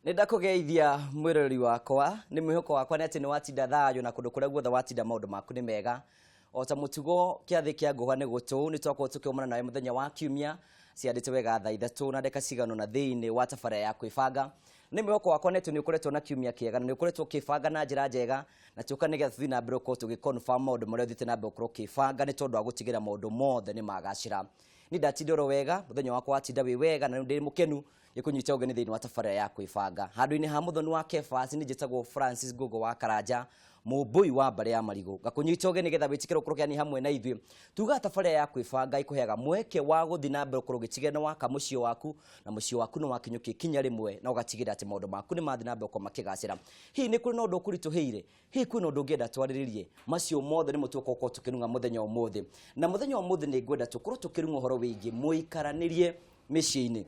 Nenda kugeithia mwirori wakwa ni mwihoko wakwa ni ati ni watinda thayo na kundu kuria guothe watinda maundu maku ni mega ota mutugo kiathi kia nguga ni gutu ni twakwo tukiumana nawe muthenya wa kiumia ciandite wega thaa 3 na ndeka cigano na thiini wa tabara ya kwibanga ni mwihoko wakwa ni ati ni ukoretwo na kiumia kiega na ni ukoretwo kibanga na njira njega na tuka nigetha tuthi na mbere ko tugiconfirm maundu maria thite na mbere ko kibanga ni tondu wa gutigira maundu mothe ni magacira ni ndatindoro wega muthenya wakwa watinda wi wega na ndi mukenu gikunyita ugeni thiini wa tabara ya kwibanga handu-ini ha muthoni wa Kefas ni njitagwo Francis Gogo wa Karanja mubui wa mbare ya marigo gakunyita ugeni getha witikira ukurukiani hamwe na ithui tuga tabara ya kwibanga ikuheaga mweke wa guthi na mbere kurugitigena wa kamucio waku na mucio waku no wakinyuki kinya rimwe na ugatigira ati maundu maku ni mathi na mbere ko makigacira hi ni kuri no ndu kurituheire hi kuri no ndu ngenda twariririe macio mothe ni mutuko ko tukinunga muthenya umuthi na muthenya umuthi ni ngwenda tukuru tukirunga horo wingi muikaranirie micii-ini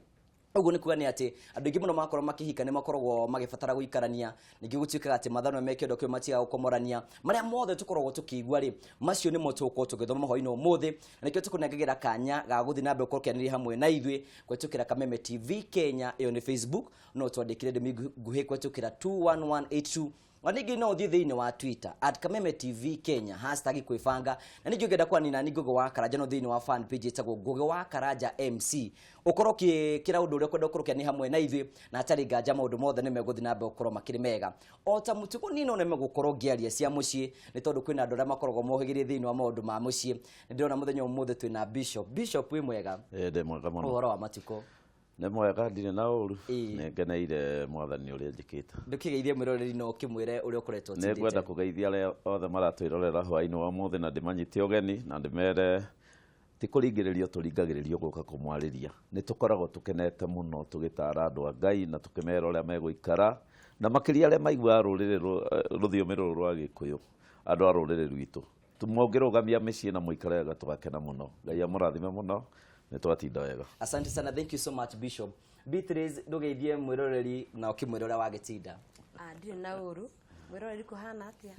uguo ni kuga ni ati andu ingi muno makoro makihika ni makoragwo magibatara guikarania ningi gutuikaga ati mathano mekendo kyo matia gukomorania maria mothe tukoragwo tukigwa ri macio ni motuko tugithoma hoino umuthi na nikyo tukunengagira kanya ga guthi na mbere kurukianiri hamwe na ithui kwetukira Kameme TV Kenya iyo ni Facebook no twandikire ndimi nguhi kwetukira 21182 Wanigi no thi thiini wa Twitter @Kameme TV Kenya #kwibanga na ningi ngenda kwa nina Gogo wa Karanja no thiini wa fan page itagwo Gogo wa Karanja MC ukoroki kira undu uri kwenda ukurukia ni hamwe na ithui na atari nganja maundu mothe ni meguthi na mbe ukoro makiri mega ota mutugo nino ne megukoro ngiaria cia mucii ni tondu kwina andu aria makoragwo mohigirie thiini wa maundu ma mucii ni ndirona muthenya umuthi twina Bishop wi mwega de mwega muno uhoro wa matuko ne mwega ndire na uru ngeneire mwathani uri njikita ndukigeithie mwiroreri no kimwire uri ukoretwo tindite ne gwenda kugeithia aria othe maratwirorera hwaini wa muthi na ndimanyite ugeni na ndimere tikuringiririo turingagiririo guka kumwariria ni tukoragwo tukenete muno tugitara andu a Ngai na tukimera uria meguikara na makiria aria maigua rurire ruthiumi ruru rwa Gikuyu andu a rurire rwitu tumongirũgamia mĩciĩ na muikare wega tugakena muno Ngai amurathime muno ni twatinda wega. Asante sana, thank you so much Bishop. Beatrice ndugeithie mwiroreri na ukimwira uria wagitinda. Ndire na uru mwiroreri kuhana atia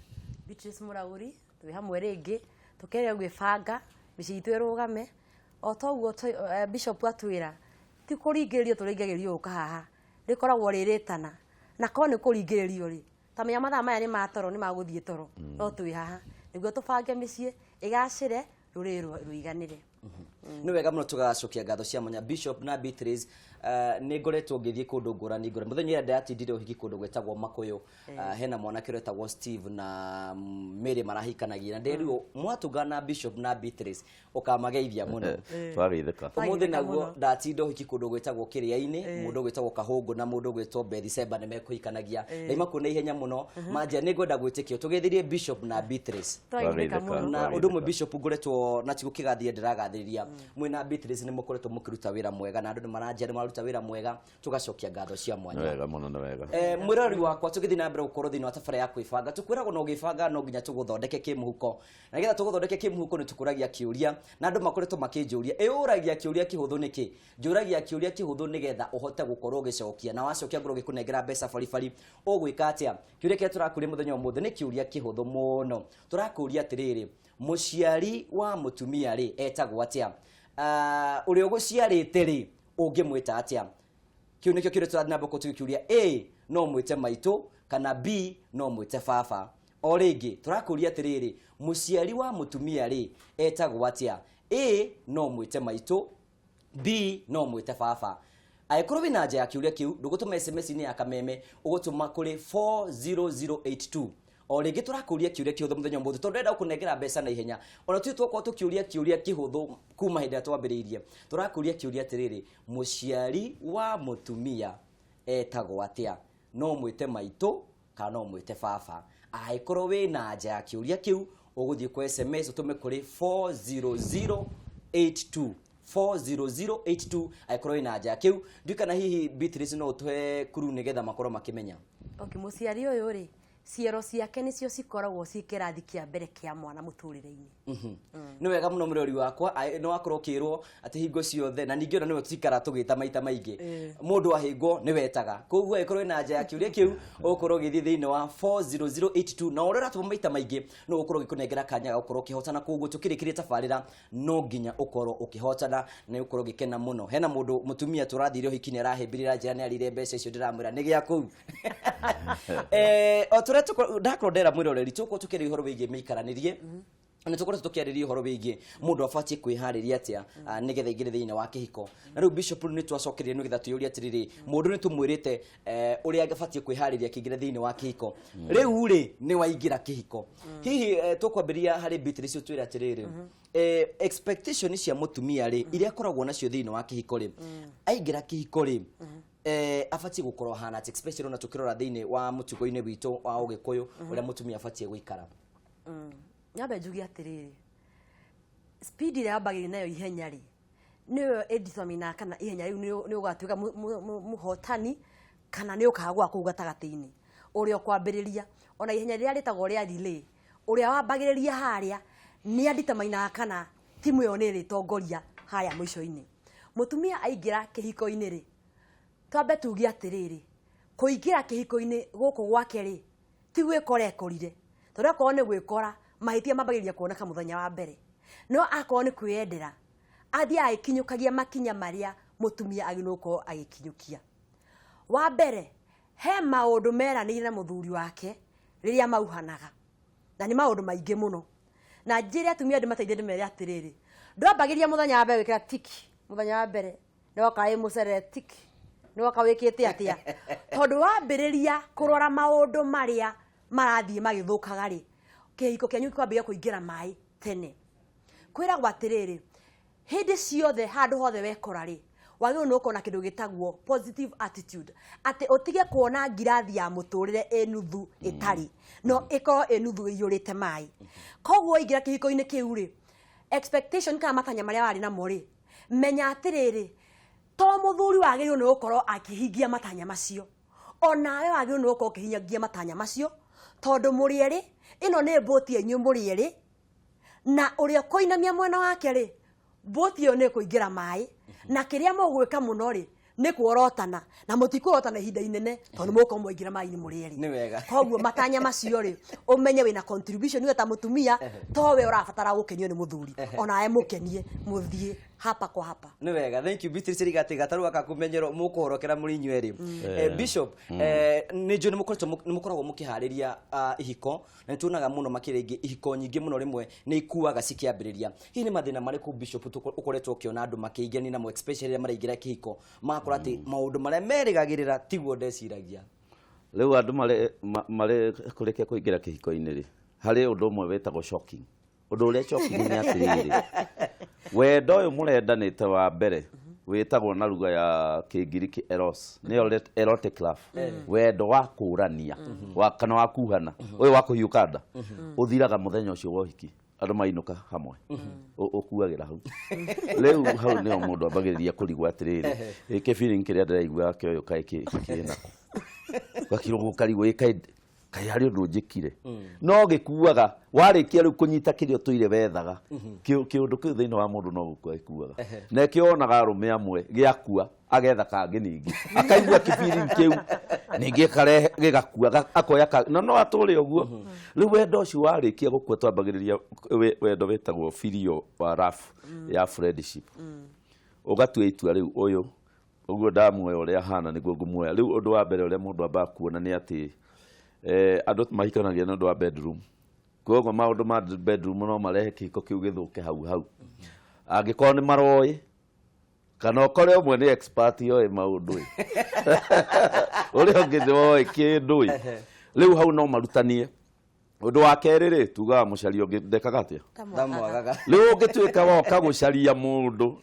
Beatrice Murauri twi hamwe ringi tukere gwibanga mĩciĩ itu irugame o toguo Bishop atwira ti kuringiririo turingagiririo ukahaha rikoragwo riritana na ko ni kuringiririo ri tamenya mathaa maya ni matoro ni maguthie toro no twi haha niguo tubange mĩciĩ igacire ruri ruiganire. Ni wega muno tugacokia ngatho cia mwanya Bishop na Beatrice ni ngoretwo ngithie kundu ngurani ngure muthenya ira ndatindire uhiki kundu gwetagwo Makuyu hena mwana kiretagwo Steve na Mary marahikanagia na nderio mwatugana Bishop na Beatrice ukamageithia muno twageitheka umuthi naguo ndatinde uhiki kundu gwetagwo Kiria-ini mundu gwetagwo Kahungu na mundu gwetagwo Bethseba ni mekuhikanagia na kuna ihenya muno manja ni ngwenda gwitikio tugeithirie Bishop na Beatrice na undu mwe Bishop ngoretwo na tigukigathie ndiragathiria mwina Beatrice ni mukoretwo mukiruta wira mwega na andu ni maranjia ni maruta wira mwega tugacokia ngatho cia mwanya wega muno na wega mwirori wakwa tugithi na mbere ukoro thini wa tabara ya kwibanga tukwiragwo no gibanga no nginya tuguthondeke kimuhuko na getha tuguthondeke kimuhuko ni tukuragia kiuria na andu makoretwo makinjuria uragia kiuria kihuthu niki njuragia kiuria kihuthu ni getha uhote gukorwo gicokia na wacokia ngoro gikunengera mbeca baribari ugwika atia kiuria kia turakuria muthenya umuthi ni kiuria kihuthu muno turakuria atiriri muciari wa mutumia ri etagwo atia uri uguciarite ri ungimwita atia kiu nikyo kire turathina mboko tukiuria A no mwite maitu kana B no mwite baba o ringi turakuria atiriri muciari wa mutumia ri etagwo atia A no mwite maitu B no mwite baba aikoro bina nja ya kiuria kiu ndugutuma SMS ni ya Kameme ugutuma kuri 40082 o ringi turakuria kiuria kihuthu muthenya umuthi tondu ndenda kunengera mbeca na ihenya ona tu twakwa tukiuria kiuria kihuthu kuma hindi twambiriirie turakuria kiuria atiriri muciari wa mutumia etagwo atia no mwite maitu kana no mwite baba aikoro we na nja ya kiuria kiu uguthie ku SMS utume kuri 40082 40082 aikoro ina nja kiu ndikana hihi Beatrice no utwe kuru nigetha makoro makimenya muciari uyu ri ciero ciake nicio cikoragwo cikirathi kia mbere kia mwana muturire-ini. Ni wega muno murori wakwa no akorwo kirwo ati hingo ciothe na ningi ona niwe tuikara tugita maita maingi mundu ahingo ni wetaga koguo ikorwo ina nja ya kiuria kiu ukorwo githii thiini wa 40082 na urera tu maita maingi no ukorwo gikunengera kanya ga ukorwo kihotana koguo tukirikirie tabarira no nginya ukorwo ukihotana na ukorwo gikena muno hena mundu mutumia turathire hikini arahembirira njira ni arire mbeca icio ndiramwira ni gia kuu oturetu ndakrodera mwiroreri tuko tukiri horo wigie mikaranirie na tukorwo tukiariria horo wigie mundu afatie kwihariria atia nigetha igire thiini wa kihiko na riu bishop ni twacokerie nigetha tuyuria atiriri mundu ni tumwirite uria afatie kwihariria kigire thiini wa kihiko riu ri ni waingira kihiko hihi tukwambiria hari Beatrice twira atiriri expectation cia mutumia ri iria koragwo nacio thiini wa kihiko ri aingira kihiko ri afatie gukorwo hana especially na tukirora thiini wa mutugo-ini witu wa ugikuyu uria mutumia afatie guikara nyabe njugi atiriri speed ile abagiri nayo ihenya ri niyo editomina kana ihenya riu ni ugatuika muhotani kana ni ukagwa ku gatagati-ini uria kwambiriria ona ihenya riria ritagwo ria relay uria wambagiriria haria ni aditamina kana timu yo ni ritongoria haya mwisho-ini mutumia aingira kihiko-ini ri twambe tugi atiriri kuingira kihiko-ini guku gwake ri ti gwikora ekorire tondu akorwo ni gwikora mahitia mabagiria kuoneka muthenya wa mbere no akorwo ni kwiyendera athia aikinyukagia makinya maria mutumia aginuko agikinyukia wa mbere he maundu meranire na muthuri wake riria mauhanaga na ni maundu maingi muno na njire atumia ndimateithie ndimere atiriri ndwambagiria muthenya wa mbere wikira tiki muthenya wa mbere no kai mucerere tiki no kawikite atia tondu wambiriria kurora maundu maria marathie magithukaga ri kihiko kianyu kwambia kuingira mai tene kwira gwatiriri hindi ciothe handu hothe wekora ri wagiro no kona kindu gitagwo positive attitude ati utige kuona ngirathi ya muturire enuthu itari no iko enuthu iyurite mai koguo ingira kihiko-ini kiu ri expectation kana matanya maria wari na mori menya atiriri to muthuri wagiro no ukorwo akihingia matanya macio onawe wagiro no ukorwo kihingia matanya macio tondu murieri ino ni boti yenyu murieri na uria koinamia mwena wake ri boti yo ni kuingira mai na kiria mugwika muno ri ni kuorotana na mutikuorotana ihinda inene tondu muko muingira mai ni murieri ni wega koguo matanya macio ri umenye wina contribution ni ta mutumia towe urabatara gukenio ni muthuri onae mukenie muthie hapa kwa hapa ni wega thank you Beatrice rigati gataru akakumenyero mukuhorokera muri inyueri bishop ni jo ni mukoragwo mukihariria ihiko na tunaga muno makirengi ihiko nyingi muno rimwe ni ikuaga cikiambiriria hihi ni mathina mariku bishop ukoretwo kiona andu makigeni na mo especially maraingira kihiko makora ati maundu maria merigagirira tiguo ndeciragia riu andu mare kurekia kuingira kihiko-ini ri hari undu umwe wetagwo shocking undu uria shocking ni atiriri wendo uyu murendanite wa mbere wetagwo na ruga ya Kigiriki eros ni erotic love wendo wa kurania wa kana wa kuhana uyu wa kuhiukanda uthiraga muthenya ucio wa uhiki andu mainuka hamwe ukuagira hau riu hau ni mundu ambagiriria kurigwa atiriri iki feeling kiria ndiraigua kioyo kai kina gakirugo karigwo kai hari undu njikire no gikuaga warikia riu kunyita kirio tuire wethaga kiundu kiu thiini wa mundu no gukua ikuaga na kionaga rume amwe giakua agetha kangi ningi akaigua kifiri kiu ningi kare gigakua akoya no aturi uguo riu wendo ucio warikia gukua twambagiriria wendo wetagwo filio wa raf ya friendship ugatua itua riu uyu uguo ndamuoya uria hana niguo ngumuoya riu undu wa mbere uria mundu amba kuona ni ati andu mahikanagia na ndu wa bedroom koguo maundu ma bedroom no marehe kihiko kiu githuke hau angikorwo ni maroi kana ukore umwe ni expert yo maundu uria ungi ndoi kindu riu hau no marutanie undu wa keri ri tuga mucari ungi ndekaga atia ndamwagaga riu ungituika woka gucaria mundu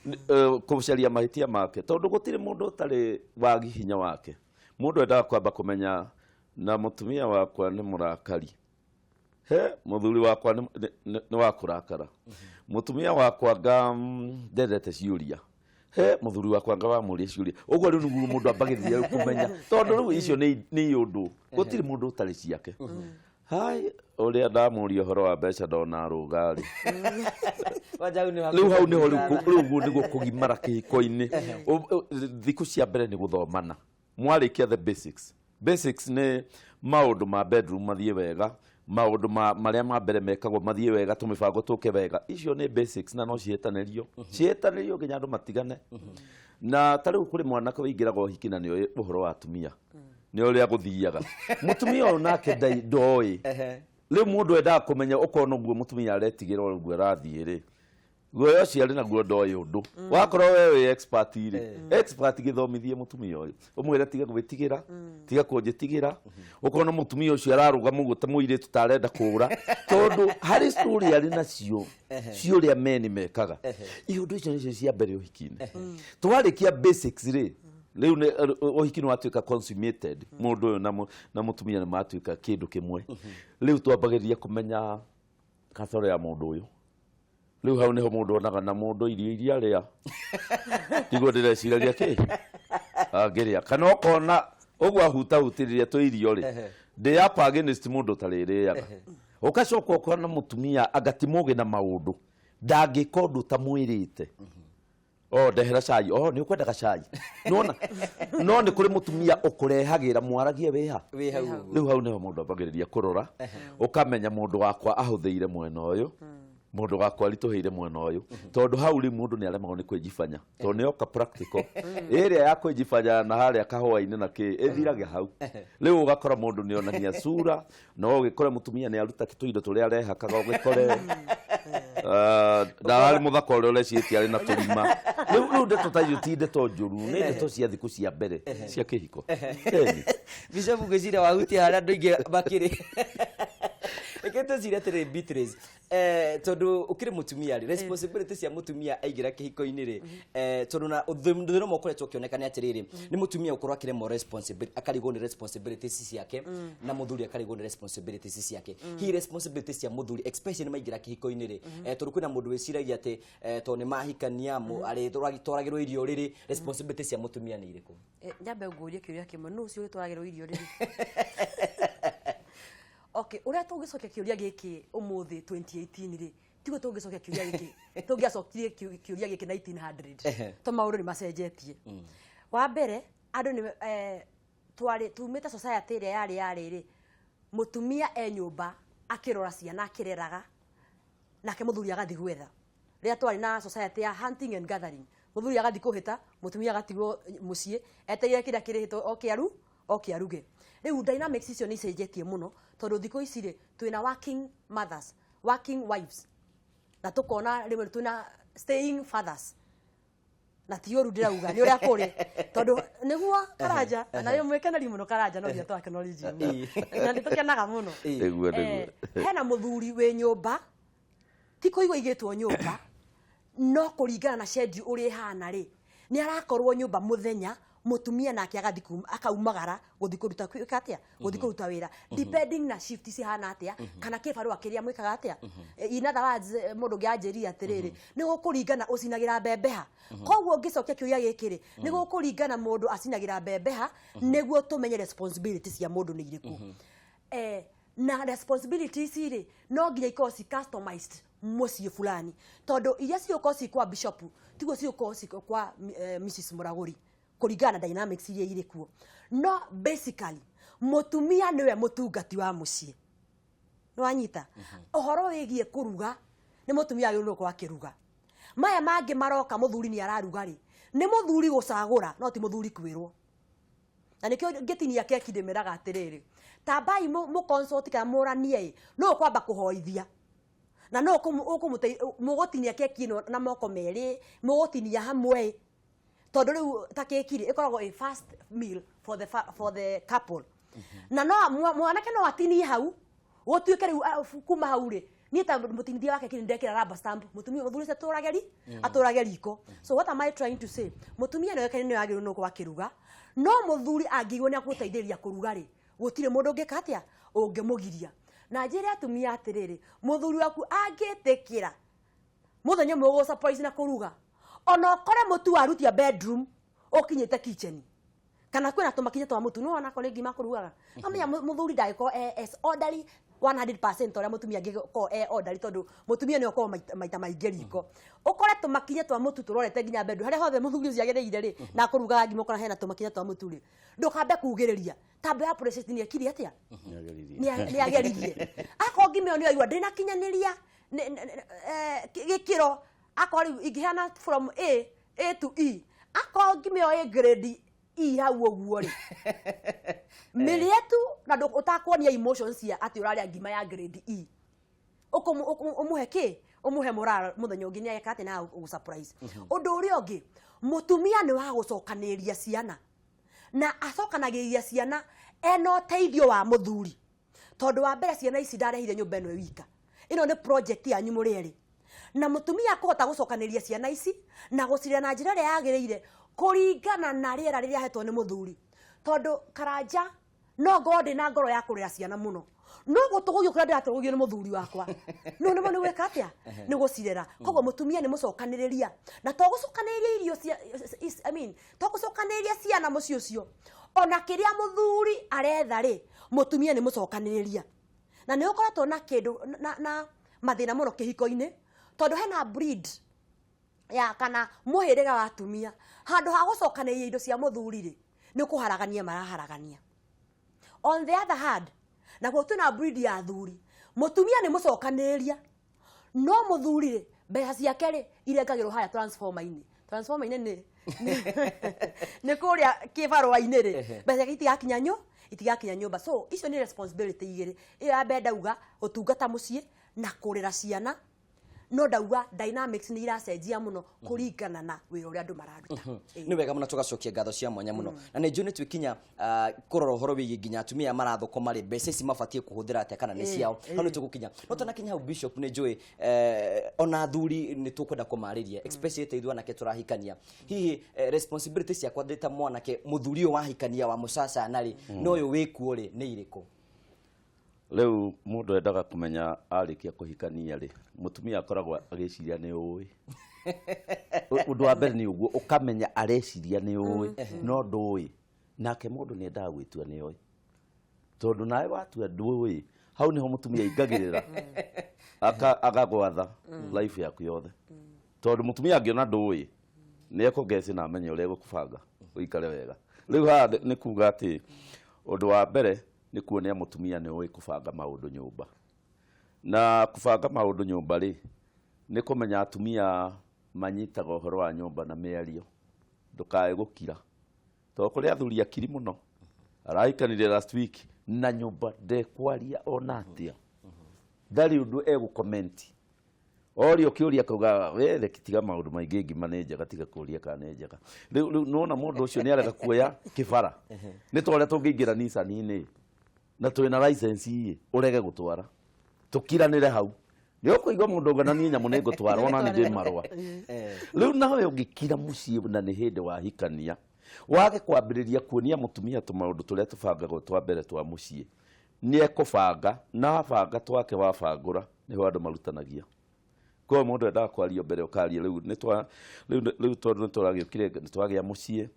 kucaria mahitia make tondu gutire mundu utari wagi hinya wake mundu endaga kwamba kumenya na mutumia wakwa ni murakari muthuri wakwa ni wakurakara mutumia wakwa ndendete ciuria he muthuri wakwa nga wa muri ciuria uguo riu niguo mundu ambagiriria kumenya tondu riu icio ni undu gutiri mundu utari ciake hai uria ndamuria horo wa mbeca ndona rugari riu hau niho riu niguo kugimara kihiko-ini thiku cia mbere ni guthomana mwarikia the basics ni maundu ma bedroom mathie wega maundu maria ma mbere mekagwo mathie wega tumibango tuke wega icio ni basics na no cietanĩrio nginya andu matigane na tariu kuri mwanake wingiraga uhikina ni uhoro wa atumia ni uria guthiaga mutumia ona nake ndoi riu mundu endaga kumenya ukona guo mutumia aretigira guo arathie ri guo ciari na guo ndoi undu wakorwo wewe expert githomithie mutumia uyu umwire tiga gwitigira tiga kunjitigira ukona mutumia ucio araruga muguta muire tutarenda kura tondu hari story ari nacio ria meni mekaga iundu icio nicio cia mbere uhikine twarikia basics ri riu uhikini watuika consummated mundu uyu na mutumia ni matuika kindu kimwe riu twambagiriria kumenya kasoro ya mundu uyu riu hau niho mundu onaga na mundu iria ria tigo ndireciria ki angiria kana ukona uguo hutiriria tu irio ri ndi apa against mundu taririaga ukacoka ukona mutumia agatimuge na maundu ndangikondu ta mwirite ndehera cai ni ukwendaga cai no ni kuri mutumia ukurehagira mwaragie wiha riu hau niho mundu ambagiriria kurora ukamenya mundu wakwa ahuthiire mwena uyu mundu wakwa rituhire mwena uyu tondu hau ri mundu ni aremagwo ni kwijifanya tondu ni oka practical area ya kwijifanya na haria kahwa-ini na ki ithirage hau riu ugakora mundu ni onania sura no ugikora mutumia ni aruta kituindo turia arehakaga ugikore na ari muthako uria urecitie ari na turima riu ndeto ta icio ti ndeto njuru ni ndeto cia thiku cia mbere cia kihiko Bishop gwicira wahutia haria andu ingi makiri Eketo zira tere Beatrice tondu ukiri mutumia ri responsibility cia mutumia aigira kihiko-ini ri tondu na thino mokoretwo kionekana atiriri ni mutumia ukorwa kire mo responsibility akarigo ni responsibilities ciake na muthuri akarigo ni responsibilities ciake hi responsibilities cia muthuri especially maigira kihiko-ini ri tondu kwina mundu wiciragia ati to ni mahikania ari twaragirwo irio riri responsibilities cia mutumia ni iriku nyambe ngurie kiuria kimwe no ucio twaragirwo irio riri Okay, uria tungicokia kiuria giki umuthi 2018 ri tigo tungicokia kiuria giki tungiacokire kiuria giki 1900 to maundu ni macenjetie wa mbere andu ni twari tumite society ria yari ri mutumia nyumba akirora ciana akireraga nake muthuri agathi gwetha ria twari na society ya hunting and gathering muthuri agathi kuhita mutumia agatigwo mucii eteire kira kirihito okiaruge riu dynamics icio ni cenjetie muno tondu thiko ici ri twina working mothers working wives na tukona rimwe twina staying fathers na tioru ndirauga ni uria kuri tondu niguo Karanja na yo mwekenari muno Karanja no dia twake no riji na nitukenaga muno hena muthuri we nyumba tiko igwa igitwo nyumba no kuringana na schedule uri hana ri ni arakorwo nyumba muthenya mutumia nake agathiku akaumagara guthi kuruta katia guthi kuruta wira depending na shift ci hana atia kana kibaru akiria mwikaga atia in other words mundu ngianjeria atiriri ni gukuringana ucinagira mbembeha koguo ngicokia kiuria gikiri ni gukuringana mundu acinagira mbembeha niguo tumenye responsibilities ya mundu ni iriku na responsibilities iri no nginya ikosi customized mucie fulani tondu iria ciokosi kwa bishop tigo ciokosi kwa Mrs Muraguri kuringana dynamics iria iri kuo no basically mutumia niwe mutungati wa mucie no anyita ohoro wigie kuruga ni mutumia yuru kwa kiruga maya mangi maroka muthuri ni araruga ri ni muthuri gucagura no ti muthuri kwirwo na nikio ngetinia keki ndimeraga atiriri tabai mu consult ka muranie no kwamba kuhoithia na no mugotinia keki no na moko meri mugotinia hamwe tondu riu ta keki ri ikoragwo a fast meal for the couple na no mwanake no atini hau gotuike riu kuma hau ri ni ta mutinithia wake kini ndekira rubber stamp mutumia muthuri se aturage riko so what am I trying to say mutumia no kene no agiru no kwa kiruga no muthuri angigwo ni akuteithĩrĩria kuruga ri gutire mundu ngikatia ungemugiria na njire atumia atiriri muthuri waku angitikira muthenya mwe go surprise na kuruga ona okore mutu arutia bedroom okinyete kitchen kana kwina tumakinya twa mutu no ona kore ngima kurugaga amenya muthuri ndagiko as orderly 100% ora mutumia ngiko orderly tondu mutumia ni okoro maita maingĩ riko ukore tumakinya twa mutu turorete nginya bedroom haria hothe muthuri ucio agereire ri na kurugaga ngima ukora hena tumakinya twa mutu ri ndukambe kugiriria tambe ya process ni ekiri atia ni ageririe ako ngima ni aigua ndina kinyaniria gikiro akori ingihana from A to E ako ngima o grade E hau oguo ri milietu na ndo utakuonia emotions ya ati uraria ngima ya grade E umuhe ki umuhe morale muthenya ungi ni ayekate na surprise undu uri ongi mutumia ni wa gucokaniria ciana na acokanagiria ciana eno teithio wa muthuri tondu wa mbere ciana ici ndarehire nyumba eno wika ino ni project ya nyumurieri na mutumia kuhota gucokaniria ciana ici na guciria na njira ria yagireire kuringana na riera riria hetwo ni muthuri tondu karanja no gode na ngoro ya kurira ciana muno no gutugugio kura ndiratugugio ni muthuri wakwa no ni gweka atia ni gucirera koguo mutumia ni mucokaniriria na to gucokaniria irio I mean to gucokaniria ciana mucio cio ona kiria muthuri aretha ri mutumia ni mucokaniriria na ni ukoratwo na kindu na mathina muno kihiko-ini tondu hena breed ya kana muhiriga wa atumia handu ha gucokaniria indo cia muthuri ri ni kuharagania maraharagania on the other hand na gutuna breed ya thuri mutumia ni mucokaniria no muthuri ri mbeca ciake ri irengagirwo haya transformer-ini ni kuria kibarua-ini ri mbeca itigakinya nyumba so icio ni responsibility igiri ira benda uga utungata mucii na kurira ciana no ndauga dynamics ni iracenjia muno kuringana na wira uria andu mararuta ni wega muno tugacokia ngatho cia mwanya muno na ni njune twikinya kurora horo wi nginya atumia marathoko mari mbeca ici mabatie kuhuthira atia kana ni ciao hano tugukinya no tona kinya bishop ni njui ona thuri ni tukwenda kumariria especially teithwa nake turahikania hihi responsibility cia kwandita mwanake muthuri wa hikania wa musasa nari no yo wikuo ri ni iriku Leu mundu endaga kumenya arikia kuhikania ri mutumia akoragwo agiciria ni uwi undu wa mbere ni uguo ukamenya areciria ni uwi no ndui nake mundu ni endaga gwitua ni uwi tondu nawe watua ndui hau niho mutumia ingagirira agagwatha life yaku yothe tondu mutumia angiona ndui ni ekugeci na amenye uria gukubanga uikare wega riu ha ni kuga ati undu wa mbere ni kuonea mutumia ni uwi kubanga maundu nyumba na kubanga maundu nyumba ri ni kumenya atumia manyitaga uhoro wa nyumba na miario ndukae gukira to kuri athuri akiri muno araikanire last week na nyumba ndekwaria ona atia ndari undu comment orio kiuria kuga wethe kitiga maundu maingi ngima ni njega tiga kuria kana ni njega riu nona mundu ucio ni arega kuoya kibara ni tore tungiingira Nissan-ini na twina license urege gutwara tukiranire hau ni ukuigwa mundu ngana ni nyamu ni gutwara ona ni ndi marwa riu nawe ungikira mucii na ni hindi wa hikania wage kwambiriria kuonia mutumia tumaundu turia tubangagwo twa mbere twa mucii ni ekubanga na banga twake wabangura ni andu marutanagia kwa mundu endaga kwaria mbere ukaria riu ni turagiukire ni twagia mucii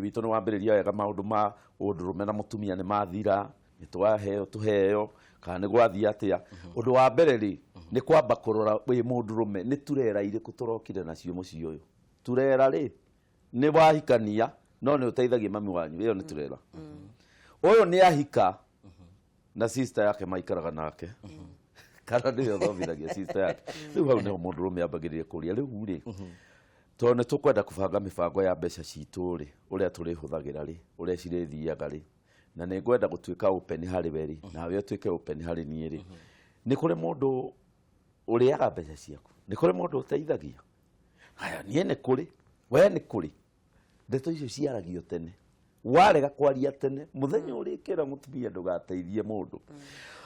witu ni wambiriria wega maundu ma undurume na mutumia ni mathira ni twaheo tuheo kana ni gwathia atia undu wa mbere ri ni kwamba kurora wi mundurume ni turera iriku turokire nacio mucii uyu turera ri ni wahikania no ni uteithagia mami wanyu iyo ni turera uyu ni ahika na sister yake maikaraga nake kana ndio thobithagia sister yake riu hau ni mundurume ambagiririe kuria riu ri to ne tukwenda kubanga mibango ya mbeca citu ri uria turi huthagira ri uria cirithiaga ri na ni ngwenda gutuika open hari weri na we tuike open hari nie ri ni kuri mundu uriaga mbeca ciaku ni kuri mundu uteithagia haya nie ni kuri we ni kuri ndeto icio ciaragio tene warega kwaria tene muthenya urikira mutumia ndugateithie mundu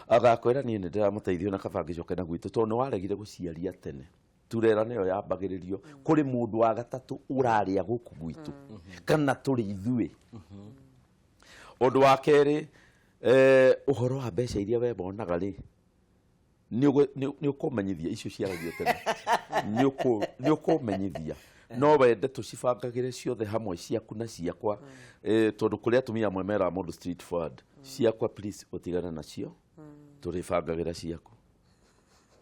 agakwira nie ni ndiramuteithio na kabangi coke na gwitu to no waregire guciaria tene turera niyo yambagiririo kuri mundu wa gatatu uraria guku gwitu kana turi ithui undu wa keri uhoro wa mbeca iria we bonaga ri ni ukumenyithia icio ciaragio tene ni ukumenyithia no wende tucibangagire ciothe hamwe ciaku na ciakwa tondu kuria atumia amwe mera mundu street forward ciakwa please utigane nacio turibangagira ciaku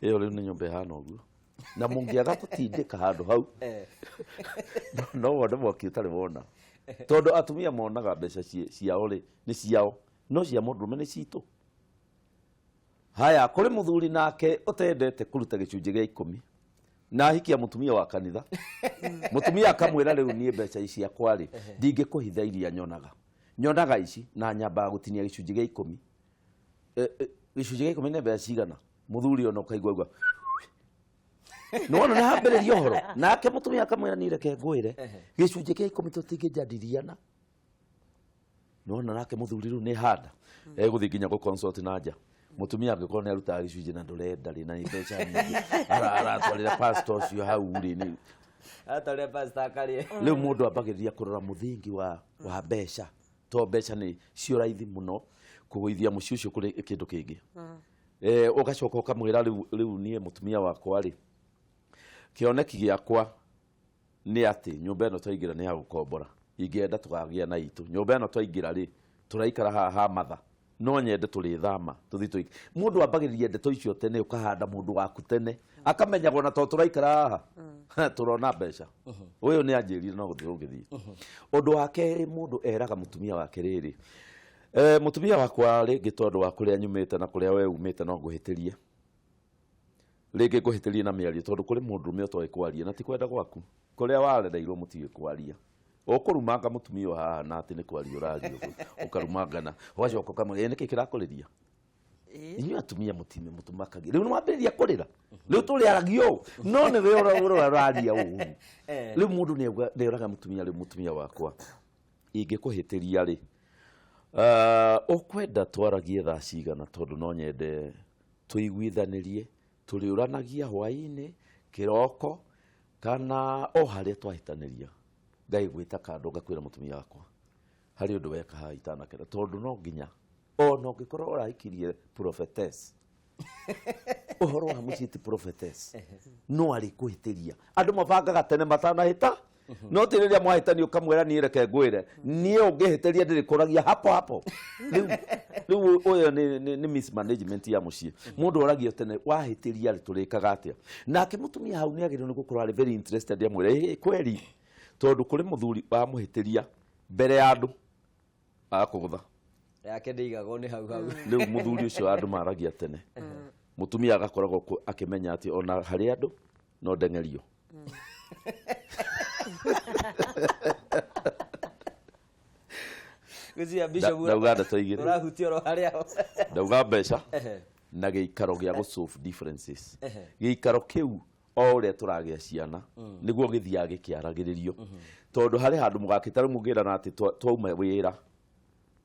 iyo riu ni nyumba hana uguo na mungiaga gutindika handu hau no wonde mwoki utari wona tondu atumia monaga mbeca ciao ri ni ciao no cia mundurume ni citu. Haya kuri muthuri nake utendete kuruta gicunje gia 10 na hikia mutumia wa kanitha mutumia akamwira riu nie mbeca ici akwa ri ndingikuhitha iria nyonaga ici na nyamba gutinia gicunje gia 10 gicunje gia 10 ne mbeca cigana muthuri ona ukaigwa no na hambere yohoro nake mutumia akamwira ni reke ngwire gicunje gia 10 tutingijadiriana no na nake muthuri ru ni handa guthi nginya go consult na nja mutumia angĩkorwo nĩ arutaga gĩcunjĩ na ndũrenda rĩ na mbeca nyingĩ aratwarĩra pastor ũcio hau rĩ nĩ atwarĩra pastor akarĩe rĩu mũndũ ambagĩrĩria kũrora mũthingi wa mbeca to mbeca nĩ cio raithi mũno kũgũithia mũciĩ ũcio kũrĩ kĩndũ kĩngĩ ũgacoka ũkamwĩra rĩu niĩ mũtumia wakwa rĩ kĩoneki gĩakwa nĩ atĩ nyũmba ĩno twaingĩra nĩ ya gũkombora ingĩenda tũgagĩa na itũ nyũmba ĩno twaingĩra rĩ tũraikara haha matha no nyende tulithama tuthi tuiki mundu ambagiririe ndeto icio tene ukahanda mundu waku tene akamenyagwo na to turaikara haha turona mbeca uyu ni anjirire no guthi ungithii undu wake mundu eraga mutumia wake riri mutumia wakwa ringi tondu wa kuria nyumite na kuria we umite no nguhitirie ringi nguhitirie na miario tondu kuri mundu me utoi kwaria na ti kwenda gwaku kuria warereirwo mutige kwaria okurumanga mutumia haha na ati ni kwaria urario ukarumangana ugacoka kamwe niki kirakuriria inyu atumia mutime mutumakagia riu mwambiriria kurira riu turiaragio no ni we uraria uu riu mundu ni uraga mutumia riu mutumia wakwa ingikuhitiria ri ukwenda twaragie thaa cigana tondu no nyende tuiguithanirie turiuranagia hwaini kiroko kana o haria twahitaniria ngai gwita kando ngakwira mutumia wakwa hari undu weka ha itanakera tondu no nginya no ngikorwo uraikirie prophetess uhoro wa muciti prophetess no ari kuhitiria andu mabangaga tene matanahita no tiriria mwahitani ukamwira ni reke ngwire nie ungihitiria ndirikuragia hapo riu uyo ni mismanagement ya mucii mundu uragio tene wahitiria ri turikaga atia nake mutumia hau ni agirwo ni gukorwo ari very interested amwire kweli tondu kuri muthuri wa muhitiria mbere ya andu akugutha yake ndigagwo ni hau riu muthuri ucio andu maragia tene mutumia agakoragwo akimenya ati ona hari andu no ndengerio guzia bishop ndauga ndatoigire urahutio ro haria ndauga mbeca na giikaro gia solve differences giikaro kiu o uria turagia ciana niguo githia gikiaragiririo tondu hari handu mugakitara mugira na ati twauma wira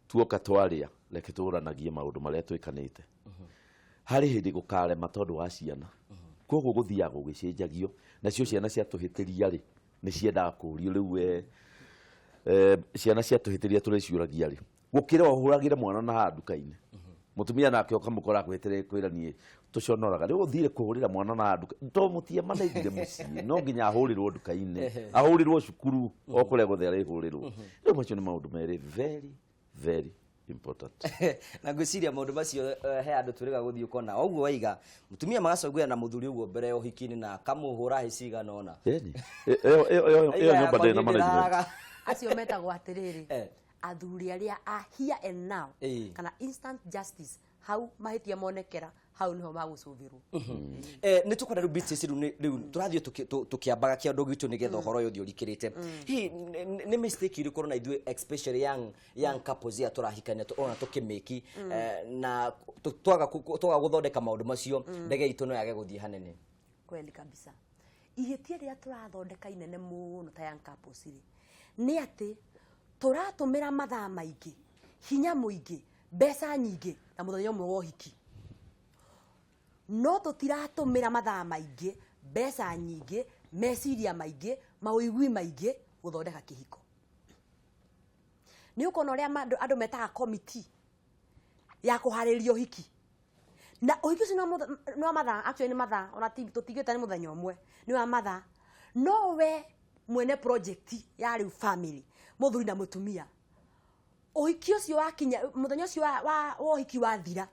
tuoka twaria reke turanagie maundu maria twikanite hari hindi gukarema tondu wa ciana koguo guthia gugicenjagio nacio ciana cia tuhitiria ri ni ciendaga kurio riu ciana cia tuhitiria tureciuragia ri gukira ohuragire mwana na handuka-ini mutumia nake okamukora gwetere kwiranie tuconoraga riu uthire kuhurira mwana na nduka to mutie manaigire mucii no nginya ahurirwo nduka-ini ahurirwo cukuru okure guthera ihurirwo riu macio ni maundu meri very very important na gwiciria maundu macio he andu turiga guthii ukona oguo waiga mutumia magacogwira na muthuri uguo mbere uhikini na kamuhura hiciga nona yani iyo nyumba ndina management acio metagwo atiriri athuri aria a here and now kana instant justice hau mahitia monekera hau niho magucubirwo ni tukwenda rubitis riu turathio tukiambaga kiando gitu nigetha uhoro yo thiurikirite hi ni mistake iri korona ithu especially young couples ya turahikania ona tukimeki na twaga guthondeka maundu macio ndege itu no yage guthie hanene kweli kabisa ihitia ria turathondeka inene muno ta young couples ni ati turatumira mathaa maingi hinya muingi mbeca nyingi na muthenya umwe wa hiki no tutiratumira mathaa maingi mbeca nyingi meciria maingi mauigwi maingi guthondeka kihiko ni ukona ria andu metaga committee ya kuharirio hiki na uhiki ucio no mathaa actually ni mathaa ona tutigite ni muthenya umwe ni wa mathaa no we mwene project ya riu family muthuri na mutumia uhiki ucio wakinya muthenya ucio wa uhiki wathira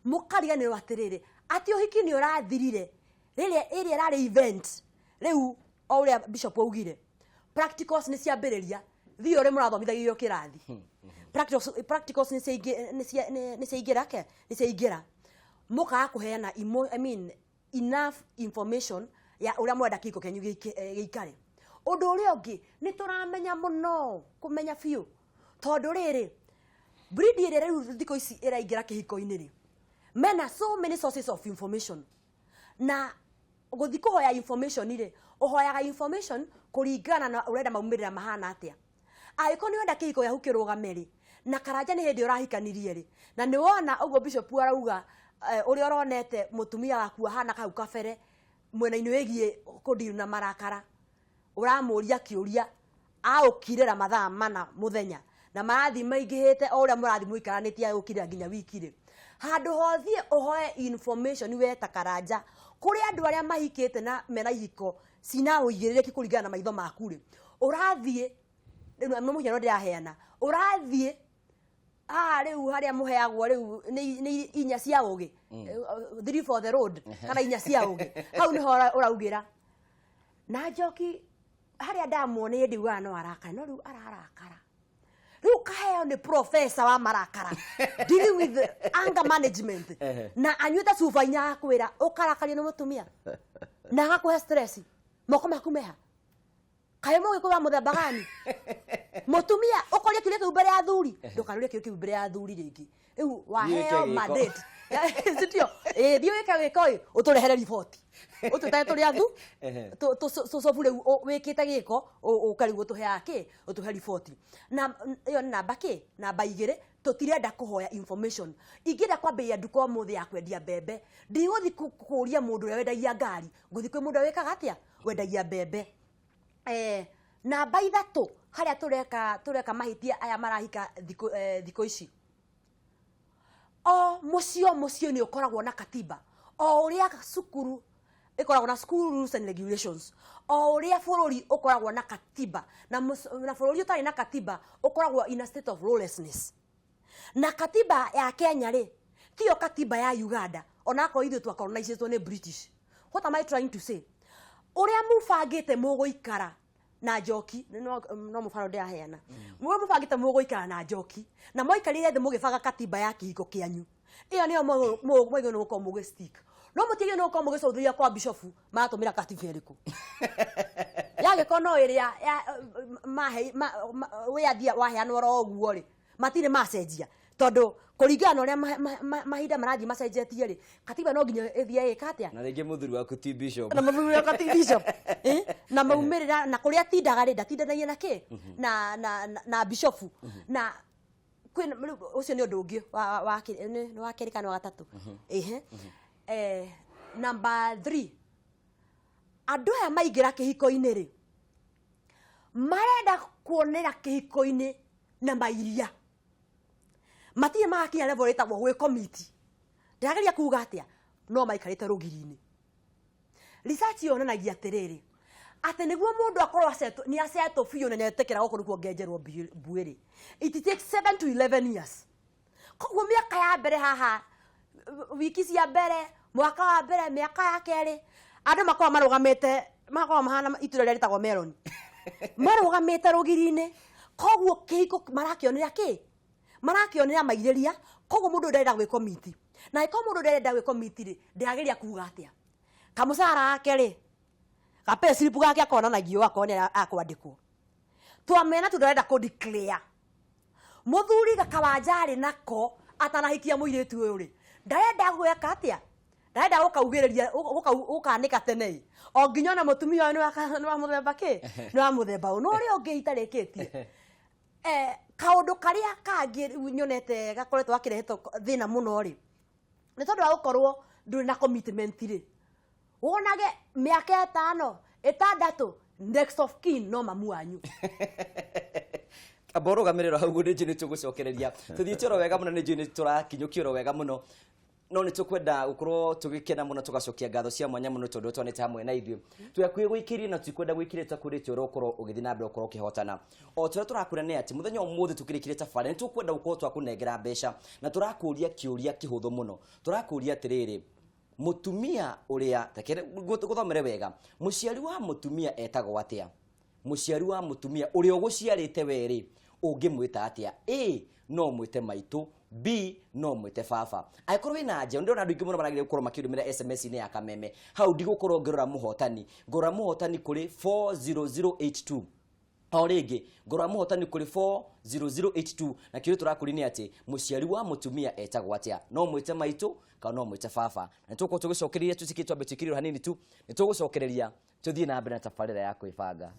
mukariganirwo atiriri ati uhiki ni urathirire iri rari event riu auria bishop augire practicals ni ciambiriria thio ri murathomithagio kirathi practicals ni ciingira muka kuheana enough information ya uria mwenda kiko kenyu giikare undu uri ongi ni turamenya muno kumenya fiu tondu riri breed iri riu thiko ici iraingira kihiko-ini ri mena so many sources of information na guthi kuhoya information ri uhoyaga information kuringana na urenda maumirira mahana atia aiko ni wenda kihiko yahu kirugame ri na karanja ni hindi urahikanirie ri na ni wona ugo bishop arauga uri oronete mutumia waku hana kau kabere mwena-ini wegie kudiru na marakara uramuria kiuria aukirira mathaa mana muthenya na marathi maingihite o uria murathi muikaranitie aukirira nginya wiki ri handu hothie uhoe information weta karanja kuri andu aria mahikite na mena ihiko sina uigirire kuringana na maitho maku ri urathie no muhiano ndiraheana urathie riu haria muheagwo riu ni inya cia ugi 3 for the road kana inya cia ugi hau ni uraugira na Njoki haria ndamuone ndiuga no arakara no riu ararakara riu kaheo ni professor wa marakara dealing with anger management na anyuta sufa inya kwira ukarakaria no mutumia na gakuhe stress moko makumeha kae mo gikuba muthemba gani mutumia ukoria kiria kiu mbere ya thuri ndukaruria kiu mbere ya thuri ringi riu waheo mandate sitio dio wikoi uturehere report ututae turi athu to sobule wikite giko ukarigu tuhea ki utuhe report na iyo namba ki namba igire tutirenda kuhoya information igire kwa bei ya nduko muthi ya kwendia mbembe ndiguthi kuria mundu uria wendagia ngari nguthi kwi mundu wikaga atia wendagia mbembe namba ithatu haria tureka mahitia aya marahika thiko ici o mucio ni ukoragwo na katiba o uria sukuru ikoragwo na school rules and regulations o uria bururi ukoragwo na katiba na bururi utari na katiba ukoragwo in a state of lawlessness na katiba ya Kenya ri tiyo katiba ya Uganda onako ithu twa colonized ni British. What am I trying to say? Uria mubangite muguikara na Njoki no mufano ndia heana mwe mubangite muguikara na Njoki na moikarire thi mugibaga katiba ya kihiko kianyu iyo niyo mwego no ko muge stick no mutige no ko muge cuthuria kwa bishop maratumira katiba iriku yage kono iria mahe we athia waheana oro oguo ri matire macenjia tondu kuringana uria mahinda marathi macenjetie ri katiba no nginya ithia ikatia na ringi muthuri waku ti bishop na muthuri waku ti bishop na maumirira na kuria tindaga ri ndatindanagia na ki na bishop na kwina ucio ni undu ungi wa kerikano wa gatatu number 3 andu aya maingira kihiko-ini ri marenda kuonera kihiko-ini na mairia matie makinya level etagwo gwe committee ndageria kuuga atia no maikarite rugiri-ini research yonanagia atiriri ati niguo mundu akorwo ni aseto fiyo na netekera gukuru kuongererwo buiri it takes 7 to 11 years koguo miaka ya mbere haha wiki cia mbere mwaka wa mbere miaka ya keri andu makwa marugamite makwa mahana itura ria ritagwo melon marugamite rugiri-ini koguo kihiko marakionera ki marakionera mairiria koguo mundu ndarenda gwe committee na iko mundu ndarenda gwe committee ri ndageria kuuga atia kamusara ake ri kape slip gake akona na gio akona akwandikwo twamena tundarenda ku declare muthuri gakawanjari nako atanahikia muiritu uyu ri ndarenda gweka atia ndarenda ukaugireria ukanika tene o nginya na mutumia ni wa muthemba ki ni wa muthemba no ri ungiitarikitie kaundu karia kangi nyonete gakoretwo akirehetwo thina muno ri ni tondu wa gukorwo nduri na commitment ri wonage miaka 5 6 next of kin no mamu wanyu aboro gamerero hau gude jini tugucokereria tuthie toro wega muno ni jini turakinyukio wega muno no ni tukwenda gukorwo tugikena muno tugacokia ngatho cia mwanya muno tondu twanite hamwe na ithuĩ twakwiye gwikiria na tukwenda gwikirita kuri toro ukorwo ugithi na mbere ukorwo ukihotana o tore turakura ne ati muthenya umuthi tukirikire tafari ni tukwenda gukorwo twakunengera mbeca na turakuria kiuria kihuthu muno turakuria atiriri mutumia uria takere guthomere wega muciari wa mutumia etagwo atia muciari wa mutumia uria uguciarite weri ungimwita atia a no mwite maitu B no mwite baba aikorwo ina nje ndona andu ingi muno maragire gukorwo makiurumira SMS ni ya kameme hau ndigukorwo ngirora muhotani kuri 40082 orege ngora muhotani kuri 40082 na kile turakuri ni ati muciari wa mutumia etagwo atia no mwite maitu kana no mwite baba na tuko tugicokereria tusikitwa betikiriro hanini tu ni tugucokereria tuthie na mbere na tafarira ya kwibanga